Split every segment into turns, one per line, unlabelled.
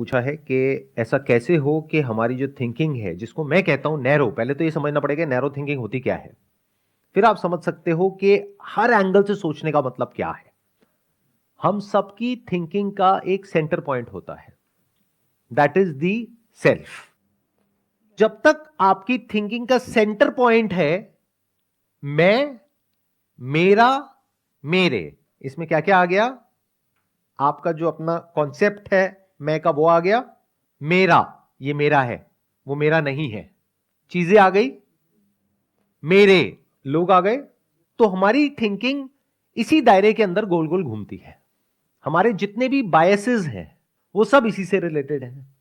पूछा है कि ऐसा कैसे हो कि हमारी जो थिंकिंग है, जिसको मैं कहता हूं नैरो, पहले तो ये समझना पड़ेगा नैरो थिंकिंग होती क्या है, फिर आप समझ सकते हो कि हर एंगल से सोचने का मतलब क्या है। हम सबकी थिंकिंग का एक सेंटर पॉइंट होता है, दैट इज दी सेल्फ। जब तक आपकी थिंकिंग का सेंटर पॉइंट है मैं, मेरा, मेरे, इसमें क्या क्या आ गया? आपका जो अपना कॉन्सेप्ट है मैं का, वो आ गया। मेरा, ये मेरा है, वो मेरा नहीं है। चीजें आ गई, मेरे, लोग आ गए। तो हमारी थिंकिंग इसी दायरे के अंदर गोल गोल घूमती है। हमारे जितने भी बायसेस हैं वो सब इसी से रिलेटेड हैं।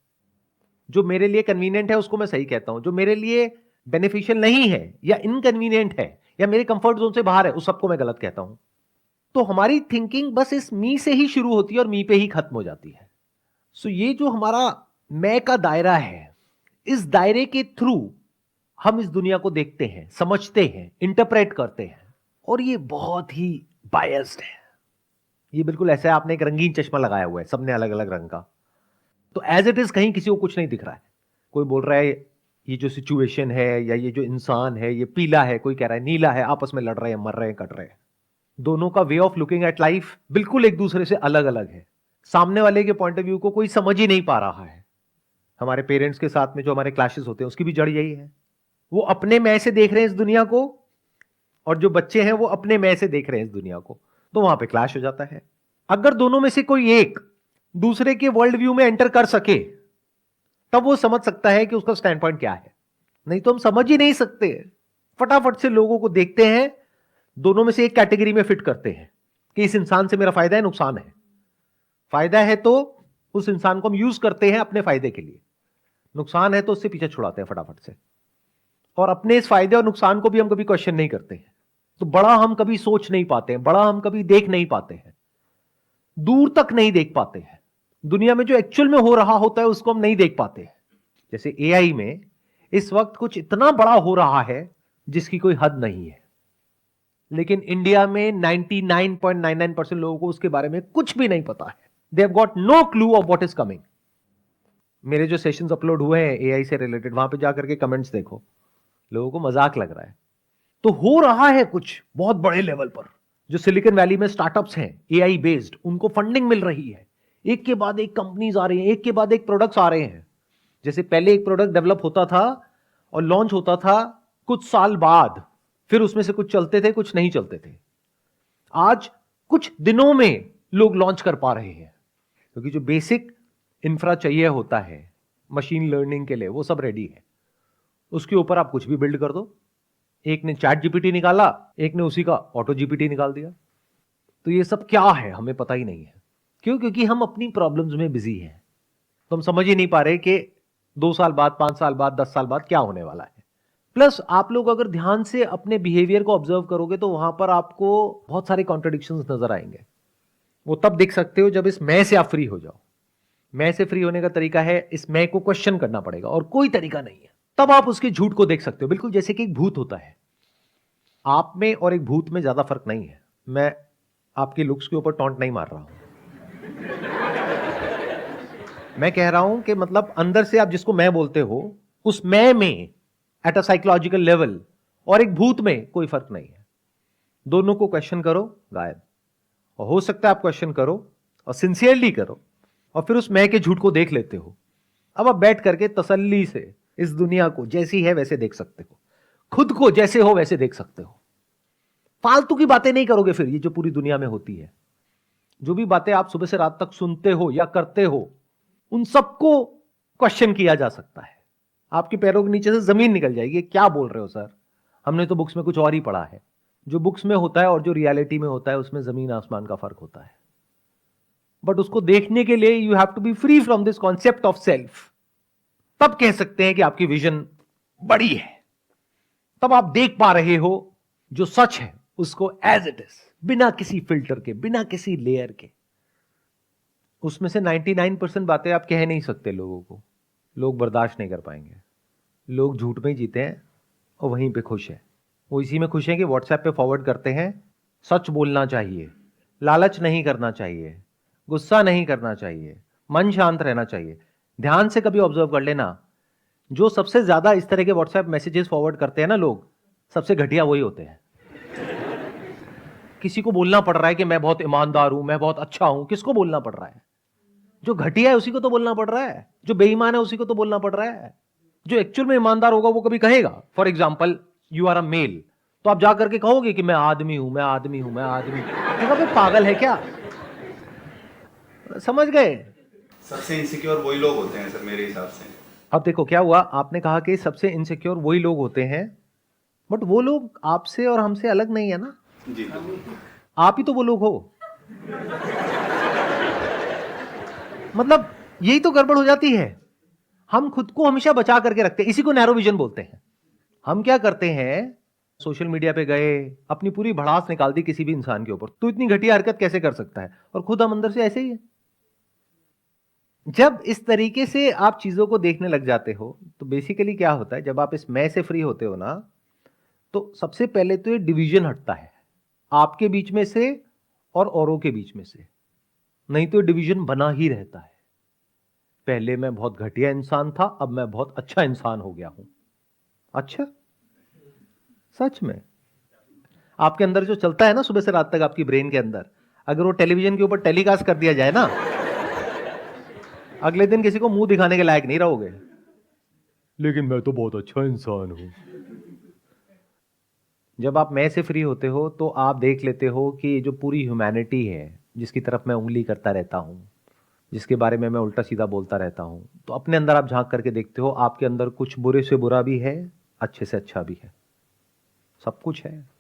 जो मेरे लिए कन्वीनियंट है उसको मैं सही कहता हूं, जो मेरे लिए बेनिफिशियल नहीं है या इनकन्वीनियंट है या मेरे कंफर्ट जोन से बाहर है उस सबको मैं गलत कहता हूं। तो हमारी थिंकिंग बस इस मी से ही शुरू होती है और मी पे ही खत्म हो जाती है। सो ये जो हमारा मैं का दायरा है, इस दायरे के थ्रू हम इस दुनिया को देखते हैं, समझते हैं, इंटरप्रेट करते हैं, और ये बहुत ही बायस्ड है। ये बिल्कुल ऐसा है, आपने एक रंगीन चश्मा लगाया हुआ है, सबने अलग अलग रंग का, तो एज इट इज कहीं किसी को कुछ नहीं दिख रहा है। कोई बोल रहा है ये जो सिचुएशन है या ये जो इंसान है ये पीला है, कोई कह रहा है नीला है, आपस में लड़ रहे हैं, मर रहे हैं, कट रहे हैं। दोनों का way of looking at life बिल्कुल एक दूसरे से अलग अलग है। सामने वाले के पॉइंट ऑफ व्यू को कोई समझ ही नहीं पा रहा है। हमारे पेरेंट्स के साथ में जो हमारे क्लैशेस होते हैं उसकी भी जड़ यही है। वो अपने मैं से देख रहे हैं इस दुनिया को, और जो बच्चे हैं वो अपने मैं से देख रहे हैं इस दुनिया को, तो वहां पे क्लैश हो जाता है। अगर दोनों में से कोई एक दूसरे के वर्ल्ड व्यू में एंटर कर सके तब वो समझ सकता है कि उसका स्टैंड पॉइंट क्या है। नहीं तो हम समझ ही नहीं सकते। फटाफट से लोगों को देखते हैं, दोनों में से एक कैटेगरी में फिट करते हैं कि इस इंसान से मेरा फायदा है, नुकसान है। फायदा है तो उस इंसान को हम यूज करते हैं अपने फायदे के लिए, नुकसान है तो उससे पीछे छुड़ाते हैं फटाफट से। और अपने इस फायदे और नुकसान को भी हम कभी क्वेश्चन नहीं करते हैं। तो बड़ा हम कभी सोच नहीं पाते हैं, बड़ा हम कभी देख नहीं पाते हैं, दूर तक नहीं देख पाते हैं। दुनिया में जो एक्चुअल में हो रहा होता है उसको हम नहीं देख पाते हैं। जैसे एआई में इस वक्त कुछ इतना बड़ा हो रहा है जिसकी कोई हद नहीं है, लेकिन इंडिया में 99.99% लोगों को उसके बारे में कुछ भी नहीं पता है। They have got no clue of what is coming. मेरे जो सेशंस अपलोड हुए हैं एआई से रिलेटेड, वहां पे जाकर के कमेंट्स देखो, लोगों को मजाक लग रहा है। तो हो रहा है कुछ बहुत बड़े लेवल पर। जो सिलिकॉन वैली में स्टार्टअप्स हैं एआई बेस्ड, उनको फंडिंग मिल रही है, एक के बाद एक कंपनीज आ रही हैं, एक के बाद एक प्रोडक्ट्स आ रहे हैं। जैसे पहले एक प्रोडक्ट डेवलप होता था और लॉन्च होता था कुछ साल बाद, फिर उसमें से कुछ चलते थे कुछ नहीं चलते थे। आज कुछ दिनों में लोग लॉन्च कर पा रहे हैं, क्योंकि जो बेसिक इंफ्रा चाहिए होता है मशीन लर्निंग के लिए वो सब रेडी है। उसके ऊपर आप कुछ भी बिल्ड कर दो। एक ने चैट जीपीटी निकाला, एक ने उसी का ऑटो जीपीटी निकाल दिया। तो ये सब क्या है हमें पता ही नहीं है। क्यों? क्योंकि हम अपनी प्रॉब्लम्स में बिजी हैं। तो हम समझ ही नहीं पा रहे कि 2 साल बाद, 5 साल बाद, 10 साल बाद क्या होने वाला है। प्लस आप लोग अगर ध्यान से अपने बिहेवियर को ऑब्जर्व करोगे तो वहां पर आपको बहुत सारे कॉन्ट्रडिक्शंस नजर आएंगे। वो तब देख सकते हो जब इस मैं से आप फ्री हो जाओ। मैं से फ्री होने का तरीका है इस मैं को क्वेश्चन करना पड़ेगा, और कोई तरीका नहीं है। तब आप उसके झूठ को देख सकते हो, बिल्कुल जैसे कि एक भूत होता है। आप में और एक भूत में ज्यादा फर्क नहीं है। मैं आपके लुक्स के ऊपर टॉन्ट नहीं मार रहा हूं। मैं कह रहा हूं कि मतलब अंदर से आप जिसको मैं बोलते हो, उस मैं में एट अ साइकोलॉजिकल लेवल और एक भूत में कोई फर्क नहीं है। दोनों को क्वेश्चन करो, गायब। और हो सकता है आप क्वेश्चन करो और सिंसियरली करो और फिर उस मैं के झूठ को देख लेते हो। अब आप बैठ करके तसल्ली से इस दुनिया को जैसी है वैसे देख सकते हो, खुद को जैसे हो वैसे देख सकते हो। फालतू की बातें नहीं करोगे फिर। ये जो पूरी दुनिया में होती है, जो भी बातें आप सुबह से रात तक सुनते हो या करते हो, उन सबको क्वेश्चन किया जा सकता है। आपके पैरों के नीचे से जमीन निकल जाएगी, क्या बोल रहे हो सर, हमने तो बुक्स में कुछ और ही पढ़ा है। जो बुक्स में होता है और जो रियलिटी में होता है उसमें जमीन आसमान का फर्क होता है। बट उसको देखने के लिए you have to be free from this concept of self. तब कह सकते हैं कि आपकी विजन बड़ी है। तब आप देख पा रहे हो जो सच है उसको एज इट इज, बिना किसी फिल्टर के, बिना किसी लेयर के। उसमें से 99% बातें आप कह नहीं सकते लोगों को, लोग बर्दाश्त नहीं कर पाएंगे। लोग झूठ में ही जीते हैं और वहीं पे खुश है। वो इसी में खुश हैं कि व्हाट्सएप पे फॉरवर्ड करते हैं सच बोलना चाहिए, लालच नहीं करना चाहिए, गुस्सा नहीं करना चाहिए, मन शांत रहना चाहिए। ध्यान से कभी ऑब्जर्व कर लेना, जो सबसे ज्यादा इस तरह के व्हाट्सएप मैसेजेस फॉरवर्ड करते हैं ना लोग, सबसे घटिया वही होते हैं। किसी को बोलना पड़ रहा है कि मैं बहुत ईमानदार हूं, मैं बहुत अच्छा हूं, किसको बोलना पड़ रहा है? जो घटिया है उसी को तो बोलना पड़ रहा है, जो बेईमान है उसी को तो बोलना पड़ रहा है। जो एक्चुअल में ईमानदार होगा वो कभी कहेगा, for example you are a male, तो आप जा करके कहोगे कि मैं आदमी हूं, मैं आदमी हूं, मैं आदमी हूं। तो कभी पागल है क्या? समझ गए?
सबसे इनसिक्योर वही लोग होते हैं सर मेरे हिसाब से।
अब देखो क्या हुआ, आपने कहा कि सबसे इनसिक्योर वही लोग होते हैं, बट वो लोग आपसे और हमसे अलग नहीं है ना।
जी
आप ही तो वो लोग हो। मतलब यही तो गड़बड़ हो जाती है। हम खुद को हमेशा बचा करके रखते हैं, इसी को नैरो विजन बोलते हैं। हम क्या करते हैं, सोशल मीडिया पे गए, अपनी पूरी भड़ास निकाल दी किसी भी इंसान के ऊपर, तो इतनी घटिया हरकत कैसे कर सकता है, और खुद हम अंदर से ऐसे ही है। जब इस तरीके से आप चीजों को देखने लग जाते हो तो बेसिकली क्या होता है, जब आप इस मैं से फ्री होते हो ना, तो सबसे पहले तो ये डिवीजन हटता है आपके बीच में से और औरों के बीच में से। नहीं तो डिवीजन बना ही रहता है। पहले मैं बहुत घटिया इंसान था, अब मैं बहुत अच्छा इंसान हो गया हूं। अच्छा, सच में आपके अंदर जो चलता है ना सुबह से रात तक आपकी ब्रेन के अंदर, अगर वो टेलीविजन के ऊपर टेलीकास्ट कर दिया जाए ना, अगले दिन किसी को मुंह दिखाने के लायक नहीं रहोगे। लेकिन मैं तो बहुत अच्छा इंसान हूं। जब आप मैं से फ्री होते हो तो आप देख लेते हो कि जो पूरी ह्यूमैनिटी है, जिसकी तरफ मैं उंगली करता रहता हूं, जिसके बारे में मैं उल्टा सीधा बोलता रहता हूं, तो अपने अंदर आप झांक करके देखते हो, आपके अंदर कुछ बुरे से बुरा भी है, अच्छे से अच्छा भी है, सब कुछ है।